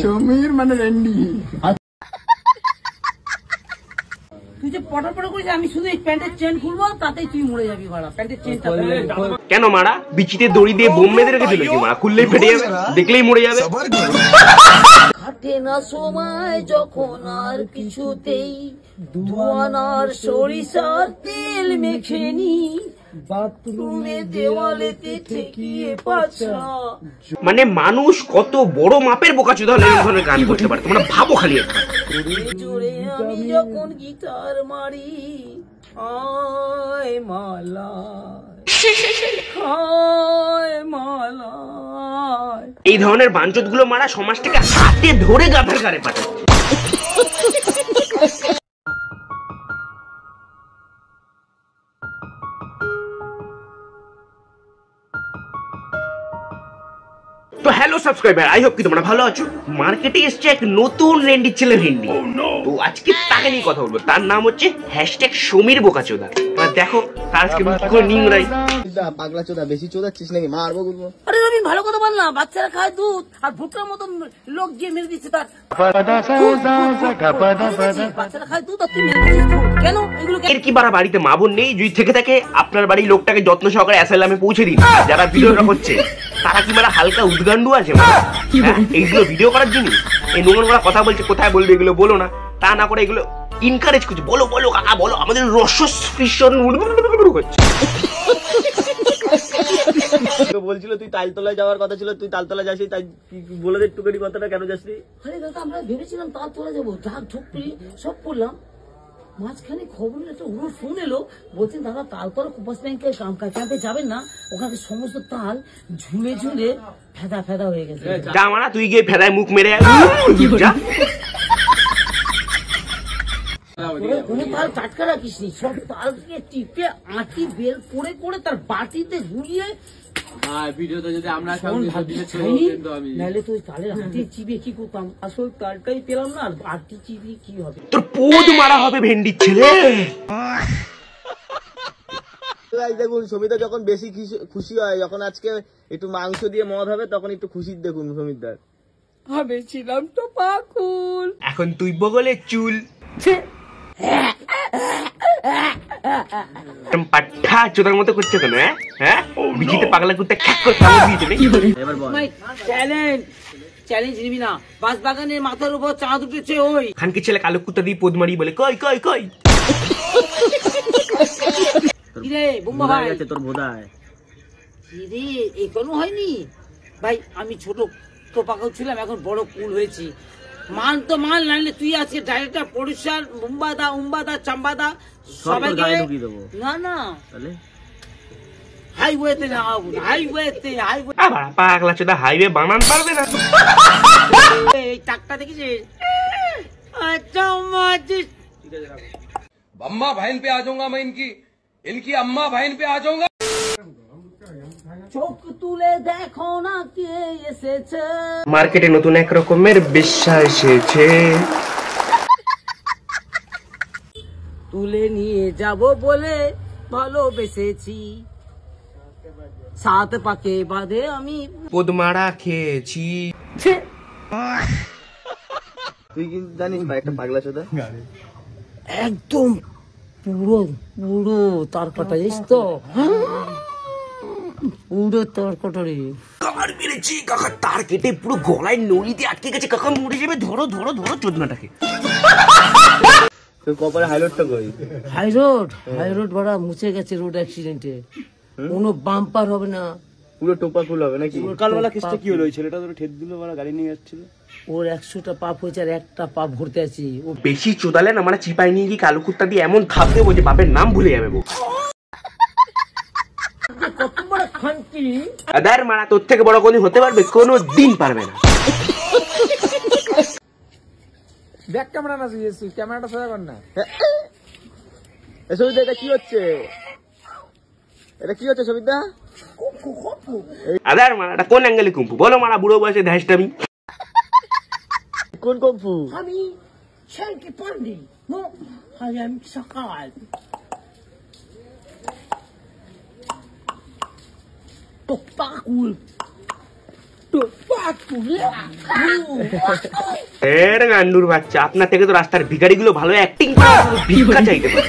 সমীর মানে রেন্ডি। তুই যে পটার পটা করিস, আমি শুধু এই প্যান্টের চেন খুলবো, তাতেই তুই মরে যাবি মারা। প্যান্টের চেনটা কেন মারা? বিচিতে দড়ি দিয়ে বোম বেঁধে রেখে দিল কি মারা? খুললেই ফেটে যাবে, দেখলেই মরে যাবে। কাটে না সময় যখন আর কিছুতেই ধোয়ানার সরিষার তেল মেখে নি বাথরুমে দেওয়ালেতে ঠেকিয়ে পাছা। মানে মানুষ কত বড় মাপের বোকাচোদা হলে এই ধরনের গান করতে পারে, তোমরা ভাবো খালি একবার। জোরে আমি যখন গিটার মারি আয় মালা আয় মালা। এই ধরনের বাঞ্চত গুলো মারা সমাজটাকে হাতে ধরে গাধার গাড়ে পাঠাচ্ছে। তো হ্যালো সাবস্ক্রাইবার, আই হোপ কি তোমরা ভালো আছো। মার্কেটে এসছে এক নতুন রেন্ডির ছেলে রেন্ডি। তো আজকে তাকে নিয়ে কথা বলবো। তার নাম হচ্ছে #সমীর বোকাচোদা। দেখো তার আজকে নিংরাই। পাগলা চোদা, বেশি চোদাচ্ছিস নাকি? মারবো বলবো। আরে আমি ভালো কথা বল না, বাচ্চারা খায় দুধ আর ভুট্টার মতো লোক গিয়ে মেরে দিচ্ছে তার। বাচ্চারা খায় দুধ আর তুই মেরে দিচ্ছিস দুধ। কেন এগুলো? এর কি বাড়া বাড়িতে মা বোন নেই? যদি থেকে থাকে আপনার বাড়ির লোকটাকে যত্ন সহকারে অ্যাসাইলামে পৌঁছে দিন। যারা ভিডিওটা হচ্ছে তারা কি মানে হালকা উদ্গান্ডু আছে? এইগুলো ভিডিও করার জিনিস? এই নোংরা নোংরা কথা বলছে, কোথায় বলবে এগুলো বলো না। তা না করে এগুলো ইনকারেজ করছে, বলো বলো কাকা বলো, আমাদের রসস্পৃশন হচ্ছে। বলছিল তুই তালতলায় যাওয়ার কথা ছিল, তুই তালতলা যাসি, তাই বলে দে একটুখানি কথাটা, কেন যাসনি? আরে দাদা আমরা ভেবেছিলাম তালতলা যাবো, ঢাক ঢুকলি সব করলাম। মাঝখানে খবরের একটা উড়োর ফোন এলো, বলছেন দাদা তালতলা কুপাস ব্যাংকের ক্যাম্পে যাবেন না, ওখানে সমস্ত তাল ঝুলে ঝুলে ফেদা ফেদা হয়ে গেছে। যা মানা, তুই গিয়ে ফেদায় মুখ মেরে যা। কোনো তাল টাটকা রাখিস নি, সব তালকে টিপে আঁটি বের করে করে তার বাটিতে গুলিয়ে ভিডিওতে যদি আমরা নাহলে তো তালের হাতে চিবিয়ে কি করতাম? আসল তালটাই পেলাম না, আর বাটি চিবিয়ে কি হবে? তোর পোদ মারা হবে ভেন্ডির ছেলে। দেখুন সমিতা যখন বেশি খুশি হয়, যখন আজকে একটু মাংস দিয়ে মদ হবে, তখন একটু খুশি দেখুন সমিতার। ভেবেছিলাম তো পাকুল, এখন তুই বগলে চুল। পাঠা চোদার মতো করছো কেন? হ্যাঁ বিচিতে পাগলা কুত্তে খ্যাক করে কামড় দিয়েছে নাকি? চ্যালেঞ্জ নিবি না? বাস বাগানের মাথার উপর চাঁদ উঠেছে, ওই খানকে ছেলে কালো কুত্তা দিয়ে পোদ মারি বলে কই কই কই। রে বুম্বা ভাই, তোর বোধায় রে এখনো হয়নি ভাই। আমি ছোট টোপাকাও ছিলাম, এখন বড় কুল হয়েছি। মান তো মান, নাইলে তুই আজকে ডাইরেক্টর প্রডিউসার বুম্বাদা উম্বাদা চাম্বাদা সবাইকে না না হাইওয়েতে যাও, হাইওয়েতে হাইওয়ে। আবার পাগলা চোদা হাইওয়ে বানান পারবে না। এই টাকটা দেখিছিস? अम्मा बहन पे आ जाऊंगा मैं, इनकी अम्मा बहन पे आ जाऊंगा। চোখ তুলে দেখো না কে এসেছে। মার্কেটে নতুন এক রকমের বিশ্বাস এসেছে। তুলে নিয়ে যাব বলে ভালোবেসেছি, সাত পাকে বাঁধে আমি পোদ মারা খেয়েছি। তুই কি জানিস ভাই একটা পাগলা চোদা? একদম পুরো পুরো তার কাটা, জানিস তো? পুরো তার কাটা রে। কার মেরেছি কাকা, তার কেটে পুরো গলায় নলিতে আটকে গেছে। কাকা মরে যাবে, ধরো ধরো ধরো চোদনাটাকে। তোর কপালে হাইরোডটা কই? হাইরোড ভাড়া মুছে গেছে রোড অ্যাক্সিডেন্টে, কোনো বাম্পার হবে না, পুরো টোপা ফুল হবে নাকি? সকালবেলা কেসটা কি হলো? ওই ছেলেটা তো ঠেক দিল, ওরা গাড়ি নিয়ে যাচ্ছিল। ওর 100টা পাপ হয়েছে আর একটা পাপ ভরতে আছি। ও বেশি চোদালে না মানে চিপাই নিয়ে গিয়ে কালো কুত্তা দিয়ে এমন থাপ দেবো যে বাপের নাম ভুলে যাবে। কত বড় খানকি, আদার মারা তোর থেকে বড় কোনদিন হতে পারবে? কোনো দিন পারবে না। ব্যাক ক্যামেরা না দিয়েছি, ক্যামেরাটা সোজা কর না। সবিতা এটা কি হচ্ছে? এটা কি হচ্ছে সবিতা? আদার মারা এটা কোন অ্যাঙ্গেলে কুম্পু বলো মারা? বুড়ো বয়সে ধ্যাসটামি। কোন কম্ফু? আমি শান্তি পান্ডি, নো আই এম সকাল। তো পাকুল গান্ডুর বাচ্চা, আপনার থেকে তো রাস্তার ভিখারিগুলো ভালো অ্যাক্টিং করে ভিক্ষা চাইতে পারে।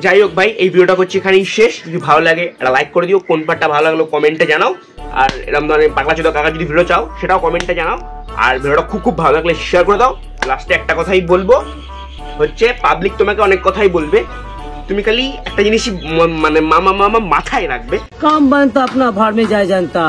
যাই হোক ভাই, এই ভিডিওটা করছি এখানেই শেষ। যদি ভালো লাগে একটা লাইক করে দিও, কোন পার্টটা ভালো লাগলো কমেন্টে জানাও। আর এরকম ধরনের পাগলা চোদা কাকা যদি ভিডিও চাও সেটাও কমেন্টে জানাও। আর ভিডিওটা খুব ভালো লাগলে শেয়ার করে দাও। লাস্টে একটা কথাই বলবো, হচ্ছে পাবলিক তোমাকে অনেক কথাই বলবে, তুমি খালি একটা জিনিসই মানে মাথায় রাখবে, काम बनता अपना भाड़ में जाए जानता।